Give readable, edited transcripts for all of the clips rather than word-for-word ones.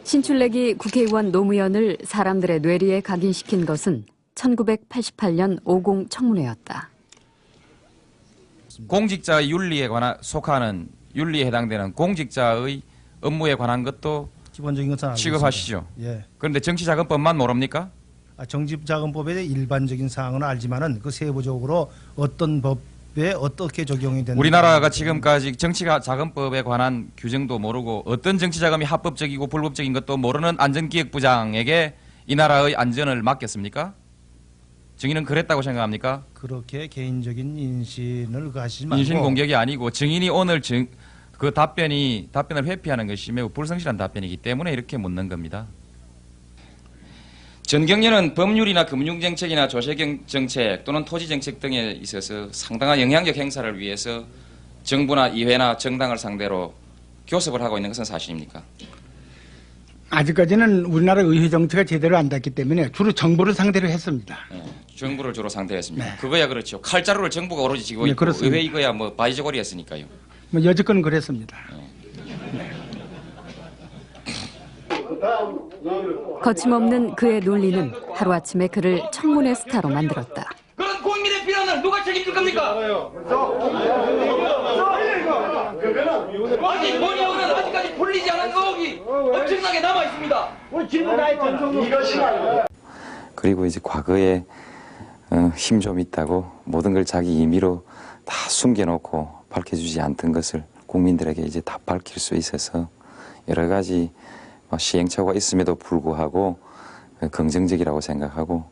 신출내기 국회의원 노무현을 사람들의 뇌리에 각인시킨 것은 1988년 50 청문회였다. 공직자의 윤리에 속하는 윤리에 해당되는 공직자의 업무에 관한 것도 기본적인 것은 취급하시죠. 예. 그런데 정치자금법만 모릅니까? 정치자금법의 일반적인 사항은 알지만은 그 세부적으로 어떤 법에 어떻게 적용이 되는 우리나라가 지금까지 정치자금법에 관한 규정도 모르고 어떤 정치자금이 합법적이고 불법적인 것도 모르는 안전기획부장에게 이 나라의 안전을 맡겼습니까? 증인은 그랬다고 생각합니까? 그렇게 개인적인 인신을 가시지 말고 인신 공격이 아니고 증인이 오늘 그 답변을 회피하는 것이 매우 불성실한 답변이기 때문에 이렇게 묻는 겁니다. 전경련은 법률이나 금융정책이나 조세정책 또는 토지정책 등에 있어서 상당한 영향력 행사를 위해서 정부나 의회나 정당을 상대로 교섭을 하고 있는 것은 사실입니까? 아직까지는 우리나라 의회 정치가 제대로 안 됐기 때문에 주로 정부를 상대로 했습니다. 네, 정부를 주로 상대했습니다. 네. 그거야 그렇죠. 칼자루를 정부가 오로지 쥐고 네, 있고 그렇습니다. 의회 이거야 뭐 바위저고리였으니까요. 뭐 여지껏은 그랬습니다. 거침없는 그의 논리는 하루아침에 그를 청문회 스타로 만들었다. 그런 국민의 비난을 누가 책임질 겁니까? 아직 본의원은 아직까지 풀리지 않은 의혹이 엄청나게 남아 있습니다. 그리고 이제 과거에 힘 좀 있다고 모든 걸 자기 임의로 다 숨겨놓고 밝혀주지 않던 것을 국민들에게 이제 다 밝힐 수 있어서 여러 가지 시행착오가 있음에도 불구하고 긍정적이라고 생각하고.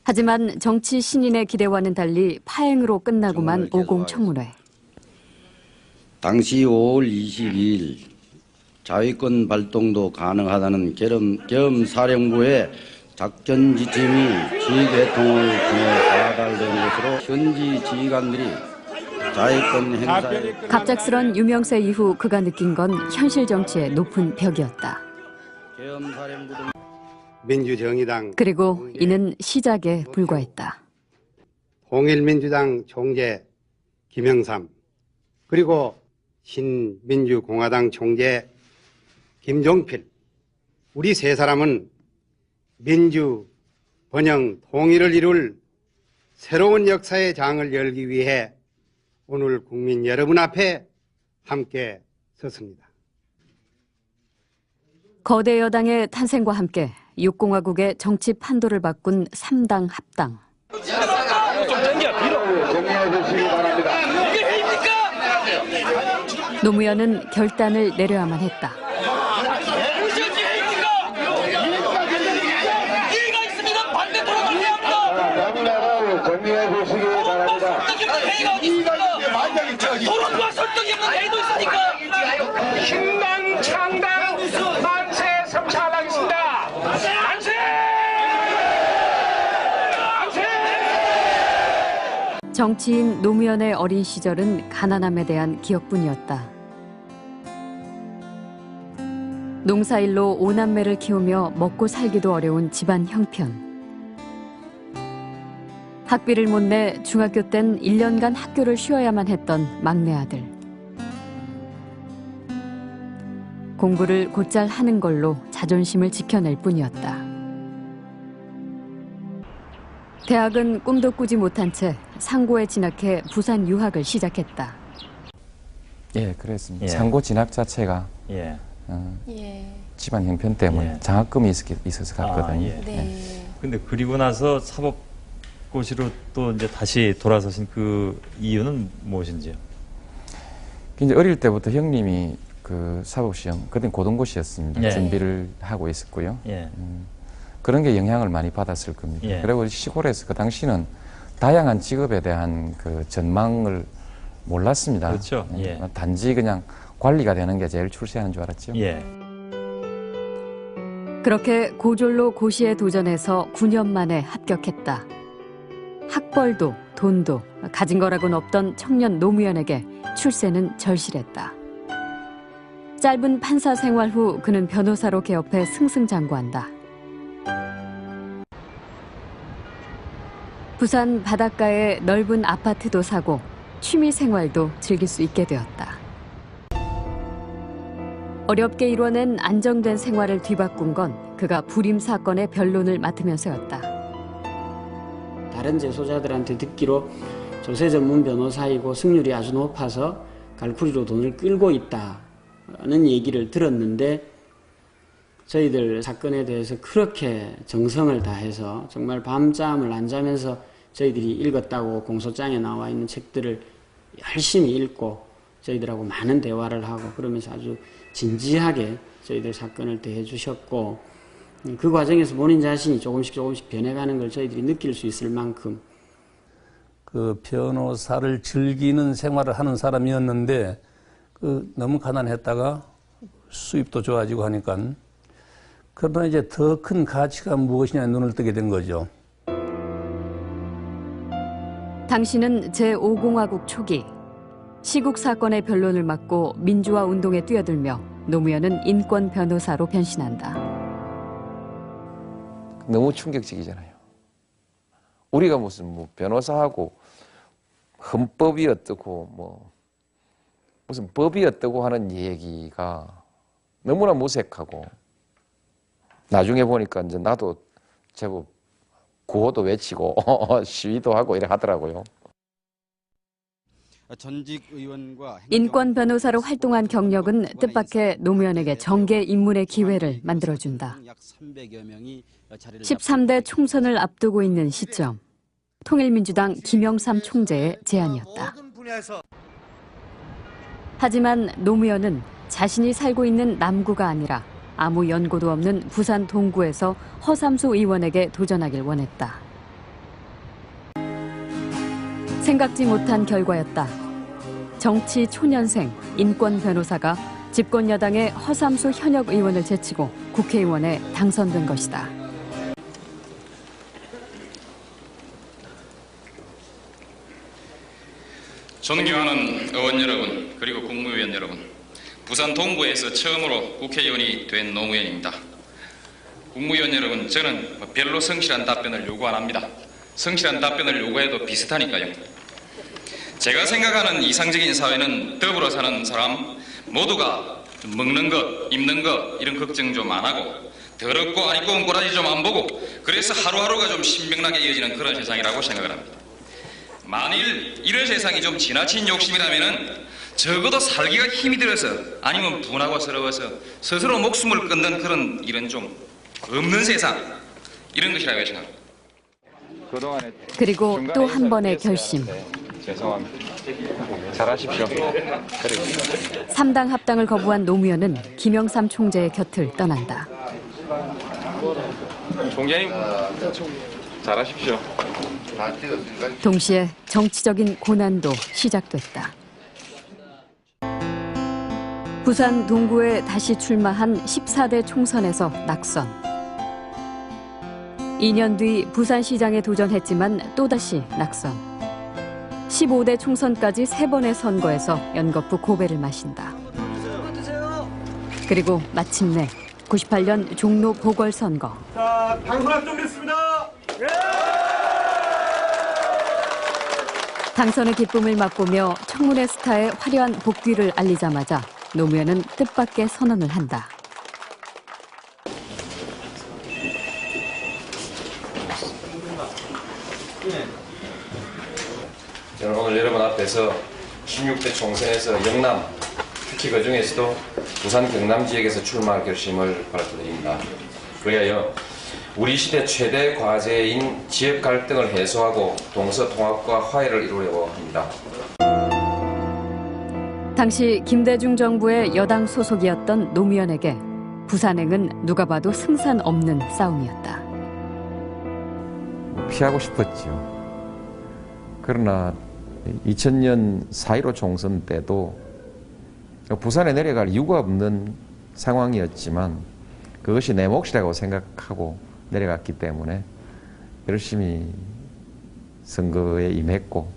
하지만 정치 신인의 기대와는 달리 파행으로 끝나고만 50 청문회. 당시 5월 22일 자위권 발동도 가능하다는 겸사령부의 작전 지침이 지휘계통을 통해 하달된 것으로 현지 지휘관들이 자위권 행사에 갑작스런 유명세 이후 그가 느낀 건 현실 정치의 높은 벽이었다. 겸사령부 등 민주정의당 그리고 이는 시작에 불과했다. 통일민주당 총재 김영삼 그리고 신민주공화당 총재 김종필 우리 세 사람은 민주, 번영, 통일을 이룰 새로운 역사의 장을 열기 위해 오늘 국민 여러분 앞에 함께 섰습니다. 거대 여당의 탄생과 함께 6공화국의 정치 판도를 바꾼 3당 합당. 노무현은 결단을 내려야만 했다. 토론과 설득이 없는 회의도 있으니까 신당 창당 만세 성찰하겠습니다. 만세! 만세! 정치인 노무현의 어린 시절은 가난함에 대한 기억뿐이었다. 농사일로 5남매를 키우며 먹고 살기도 어려운 집안 형편. 학비를 못 내 중학교 땐 1년간 학교를 쉬어야만 했던 막내 아들. 공부를 곧잘 하는 걸로 자존심을 지켜낼 뿐이었다. 대학은 꿈도 꾸지 못한 채 상고에 진학해 부산 유학을 시작했다. 예, 그랬습니다. 상고 진학 자체가 집안 형편 때문에 장학금이 있어서 갔거든요. 근데 그리고 나서 사법고시로 또 이제 다시 돌아서신 그 이유는 무엇인지요? 이제 어릴 때부터 형님이 그 사법시험, 그땐 고등고시였습니다. 준비를 하고 있었고요. 그런 게 영향을 많이 받았을 겁니다. 그리고 시골에서 그 당시는 다양한 직업에 대한 그 전망을 몰랐습니다. 그렇죠. 단지 그냥 관리가 되는 게 제일 출세하는 줄 알았죠. 그렇게 고졸로 고시에 도전해서 9년 만에 합격했다. 학벌도 돈도 가진 거라고는 없던 청년 노무현에게 출세는 절실했다. 짧은 판사 생활 후 그는 변호사로 개업해 승승장구한다. 부산 바닷가에 넓은 아파트도 사고 취미 생활도 즐길 수 있게 되었다. 어렵게 이뤄낸 안정된 생활을 뒤바꾼 건 그가 불임 사건의 변론을 맡으면서였다. 다른 재소자들한테 듣기로 조세 전문 변호사이고 승률이 아주 높아서 갈쿠리로 돈을 끌고 있다는 얘기를 들었는데 저희들 사건에 대해서 그렇게 정성을 다해서 정말 밤잠을 안 자면서 저희들이 읽었다고 공소장에 나와 있는 책들을 열심히 읽고 저희들하고 많은 대화를 하고 그러면서 아주 진지하게 저희들 사건을 대해 주셨고 그 과정에서 본인 자신이 조금씩 변해가는 걸 저희들이 느낄 수 있을 만큼 그 변호사를 즐기는 생활을 하는 사람이었는데 너무 가난했다가 수입도 좋아지고 하니까 그러나 이제 더 큰 가치가 무엇이냐 눈을 뜨게 된 거죠. 당신은 제5공화국 초기 시국 사건의 변론을 맡고 민주화 운동에 뛰어들며 노무현은 인권 변호사로 변신한다. 너무 충격적이잖아요. 우리가 무슨 변호사하고 헌법이 어떻고 무슨 법이 어떻고 하는 얘기가 너무나 무색하고 나중에 보니까 이제 나도 제법 구호도 외치고 시위도 하고 이래 하더라고요. 인권 변호사로 활동한 경력은 뜻밖의 노무현에게 정계 입문의 기회를 만들어준다. 13대 총선을 앞두고 있는 시점, 통일민주당 김영삼 총재의 제안이었다. 하지만 노무현은 자신이 살고 있는 남구가 아니라 아무 연고도 없는 부산 동구에서 허삼수 의원에게 도전하길 원했다. 생각지 못한 결과였다. 정치 초년생 인권 변호사가 집권 여당의 허삼수 현역 의원을 제치고 국회의원에 당선된 것이다. 존경하는 의원 여러분, 그리고 국무위원 여러분, 부산 동구에서 처음으로 국회의원이 된 노무현입니다. 국무위원 여러분, 저는 별로 성실한 답변을 요구 안 합니다. 성실한 답변을 요구해도 비슷하니까요. 제가 생각하는 이상적인 사회는 더불어 사는 사람 모두가 먹는 것, 입는 것 이런 걱정 좀 안 하고 더럽고 안 입고 온 꼬라지 좀 안 보고 그래서 하루하루가 좀 신명나게 이어지는 그런 세상이라고 생각을 합니다. 만일 이런 세상이 좀 지나친 욕심이라면은 적어도 살기가 힘이 들어서 아니면 분하고 서러워서 스스로 목숨을 끊는 그런 일은 좀 없는 세상 이런 것이라고 생각합니다. 그리고 또 한 번의 결심. 죄송합니다. 잘하십시오. 3당 합당을 거부한 노무현은 김영삼 총재의 곁을 떠난다. 총재님 잘하십시오. 동시에 정치적인 고난도 시작됐다. 부산 동구에 다시 출마한 14대 총선에서 낙선. 2년 뒤 부산시장에 도전했지만 또다시 낙선. 15대 총선까지 3번의 선거에서 연거푸 고배를 마신다. 그리고 마침내 98년 종로 보궐선거. 자, 당선 확정됐습니다. 당선의 기쁨을 맛보며 청문회 스타의 화려한 복귀를 알리자마자 노무현은 뜻밖의 선언을 한다. 저는 오늘 여러분 앞에서 16대 총선에서 영남, 특히 그중에서도 부산 경남 지역에서 출마할 결심을 밝혀드립니다. 그리하여 우리 시대 최대 과제인 지역 갈등을 해소하고 동서통합과 화해를 이루려고 합니다. 당시 김대중 정부의 여당 소속이었던 노무현에게 부산행은 누가 봐도 승산 없는 싸움이었다. 피하고 싶었죠. 그러나 2000년 4.15 총선 때도 부산에 내려갈 이유가 없는 상황이었지만 그것이 내 몫이라고 생각하고 내려갔기 때문에 열심히 선거에 임했고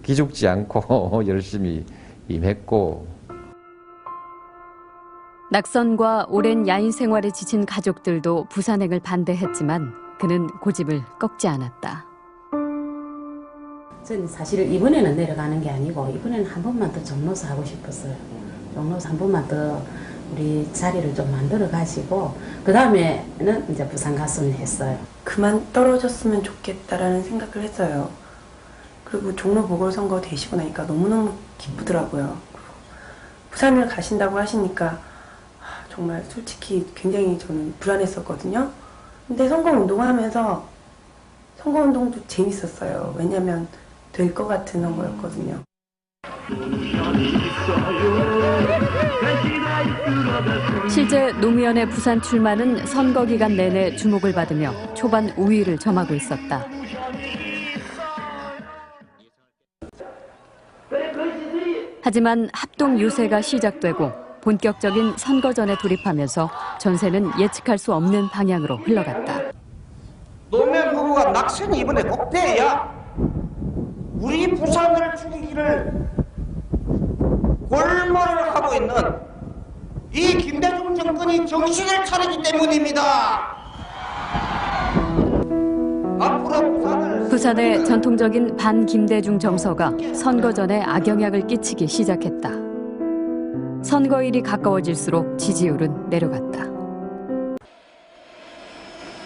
기죽지 않고 열심히 임했고. 낙선과 오랜 야인 생활에 지친 가족들도 부산행을 반대했지만 그는 고집을 꺾지 않았다. 저는 사실은 이번에는 내려가는 게 아니고 이번에는 한 번만 더 종로서 하고 싶었어요. 종로서 한 번만 더 우리 자리를 좀 만들어 가지고 그 다음에는 이제 부산 갔으면 했어요. 그만 떨어졌으면 좋겠다라는 생각을 했어요. 그리고 종로 보궐선거 되시고 나니까 너무너무 기쁘더라고요. 부산을 가신다고 하시니까 정말 솔직히 굉장히 저는 불안했었거든요. 근데 선거운동을 하면서 선거운동도 재밌었어요. 왜냐면 될 것 같은 선거였거든요. 실제 노무현의 부산 출마는 선거 기간 내내 주목을 받으며 초반 우위를 점하고 있었다. 하지만 합동 유세가 시작되고 본격적인 선거전에 돌입하면서 전세는 예측할 수 없는 방향으로 흘러갔다. 노무현 후보가 낙선이 이번에 꼭 돼야 우리 부산을 죽이기를 골몰을 하고 있는 이 김대중 정권이 정신을 차리기 때문입니다. 앞으로 부산의 전통적인 반김대중 정서가 선거 전에 악영향을 끼치기 시작했다. 선거일이 가까워질수록 지지율은 내려갔다.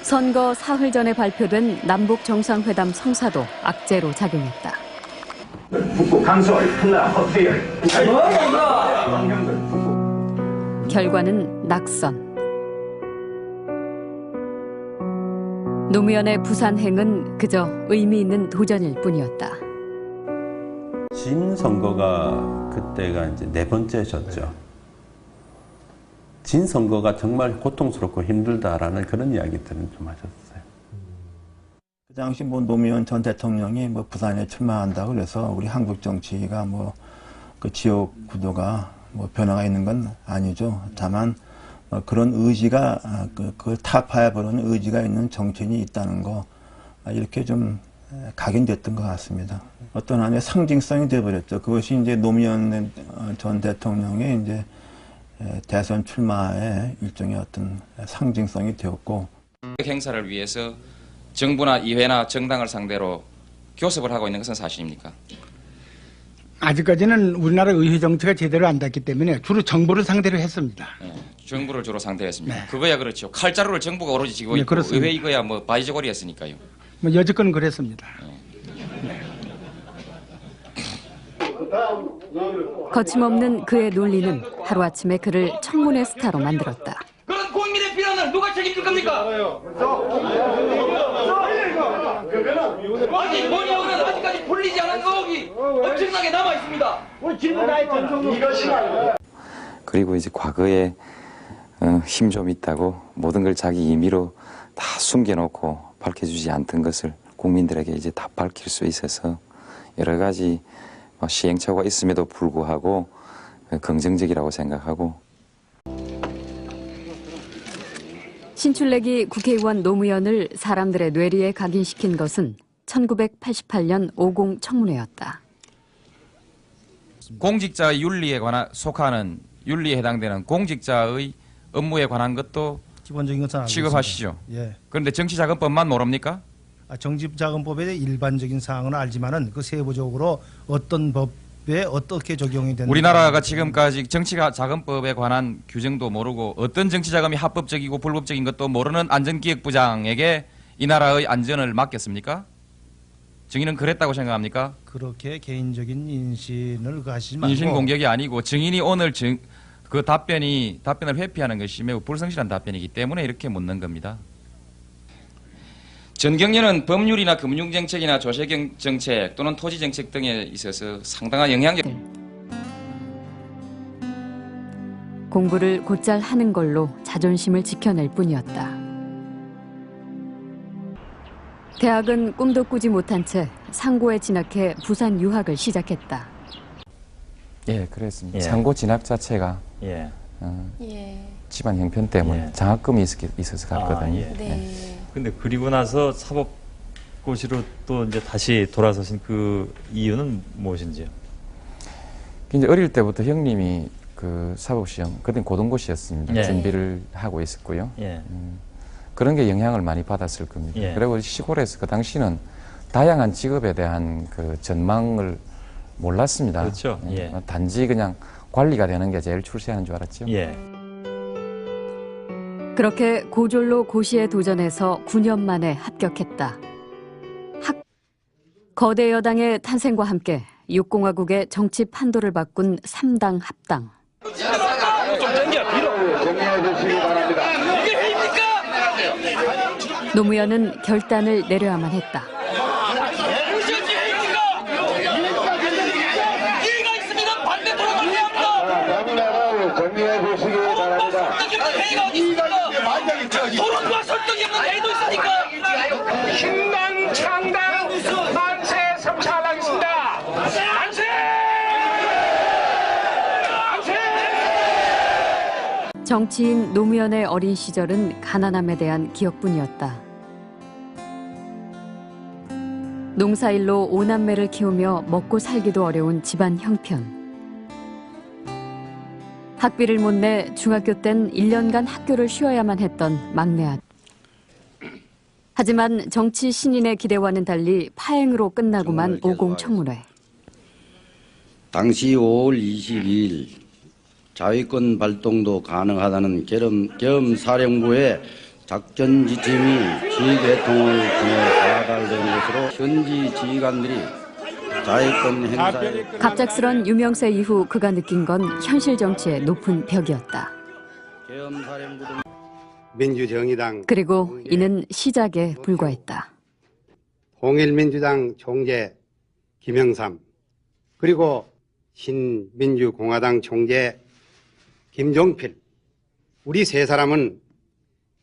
선거 사흘 전에 발표된 남북 정상회담 성사도 악재로 작용했다. 북부 강서의 플라 허태열 결과는 낙선. 노무현의 부산행은 그저 의미 있는 도전일 뿐이었다. 진 선거가 그때가 이제 4번째 졌죠. 진 선거가 정말 고통스럽고 힘들다라는 그런 이야기들은 좀 하셨어요. 그 당시 뭐 노무현 전 대통령이 뭐 부산에 출마한다고 그래서 우리 한국 정치가 뭐 그 지역 구도가 뭐 변화가 있는 건 아니죠. 다만 그런 의지가 그걸 타파해보려는 의지가 있는 정치인이 있다는 거 이렇게 좀 각인됐던 것 같습니다. 어떤 하나의 상징성이 되어버렸죠. 그것이 이제 노무현 전 대통령의 이제 대선 출마의 일종의 어떤 상징성이 되었고. 행사를 위해서 정부나 의회나 정당을 상대로 교섭을 하고 있는 것은 사실입니까? 아직까지는 우리나라 의회 정치가 제대로 안 됐기 때문에 주로 정부를 상대로 했습니다. 네, 정부를 주로 상대했습니다. 네. 그거야 그렇죠. 칼자루를 정부가 오로지 쥐고 있고 그렇습니다. 의회 이거야 뭐 바위저고리였으니까요. 뭐 여지껏은 그랬습니다. 거침없는 그의 논리는 하루아침에 그를 청문회 스타로 만들었다. 그런 국민의 비난을 누가 책임질 겁니까? 아직 본의원은 아직까지 풀리지 않은 의혹이 엄청나게 남아 있습니다. 우리 질문 다 했잖아. 이것이 그리고 이제 과거에 힘 좀 있다고 모든 걸 자기 임의로 다 숨겨놓고 밝혀주지 않던 것을 국민들에게 이제 다 밝힐 수 있어서 여러 가지 시행착오가 있음에도 불구하고 긍정적이라고 생각하고. 신출내기 국회의원 노무현을 사람들의 뇌리에 각인시킨 것은 1988년 50 청문회였다. 공직자의 윤리에 관한 속하는 윤리에 해당되는 공직자의 업무에 관한 것도 기본적인 것은 알고 취급하시죠. 있습니다. 예. 그런데 정치자금법만 모릅니까? 정치자금법의 일반적인 사항은 알지만은 그 세부적으로 어떤 법에 어떻게 적용이 되는 우리나라가 지금까지 정치자금법에 관한 규정도 모르고 어떤 정치자금이 합법적이고 불법적인 것도 모르는 안전기획부장에게 이 나라의 안전을 맡겼습니까? 증인은 그랬다고 생각합니까? 그렇게 개인적인 인신을 가시지 말고 인신 공격이 아니고 증인이 오늘 그 답변을 회피하는 것이 매우 불성실한 답변이기 때문에 이렇게 묻는 겁니다. 전경련은 법률이나 금융정책이나 조세정책 또는 토지정책 등에 있어서 상당한 영향력. 공부를 곧잘 하는 걸로 자존심을 지켜낼 뿐이었다. 대학은 꿈도 꾸지 못한 채 상고에 진학해 부산 유학을 시작했다. 예, 그랬습니다. 예. 상고 진학 자체가 예. 집안 형편 때문에 예. 장학금이 있어서 갔거든요. 예. 네. 근데 그리고 나서 사법고시로 또 이제 다시 돌아서신 그 이유는 무엇인지요? 이제 어릴 때부터 형님이 그 사법시험, 그때는 고등고시였습니다. 예. 준비를 하고 있었고요. 예. 그런 게 영향을 많이 받았을 겁니다. 예. 그리고 시골에서 그 당시는 다양한 직업에 대한 그 전망을 몰랐습니다. 그렇죠. 예. 단지 그냥 관리가 되는 게 제일 출세하는 줄 알았죠. 예. 그렇게 고졸로 고시에 도전해서 9년 만에 합격했다. 거대 여당의 탄생과 함께 6공화국의 정치 판도를 바꾼 3당 합당. 노무현은 결단을 내려야만 했다. 토론과 설득이 없는 애도 있으니까 신당 창당 만세 성찰하겠습니다. 만세! 만세! 정치인 노무현의 어린 시절은 가난함에 대한 기억뿐이었다. 농사일로 5남매를 키우며 먹고 살기도 어려운 집안 형편. 학비를 못 내 중학교 땐 1년간 학교를 쉬어야만 했던 막내 아들. 하지만 정치 신인의 기대와는 달리 파행으로 끝나고만 오공청문회. 당시 5월 22일 자위권 발동도 가능하다는 계엄사령부의 작전 지침이 지휘계통을 통해 전달된 것으로 현지 지휘관들이 자위권 행사에 갑작스런 유명세 이후 그가 느낀 건 현실 정치의 높은 벽이었다. 민주정의당 그리고 이는 시작에 불과했다. 통일민주당 총재 김영삼 그리고 신민주공화당 총재 김종필 우리 세 사람은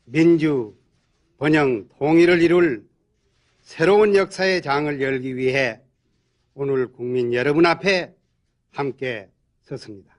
민주, 번영, 통일을 이룰 새로운 역사의 장을 열기 위해 오늘 국민 여러분 앞에 함께 섰습니다.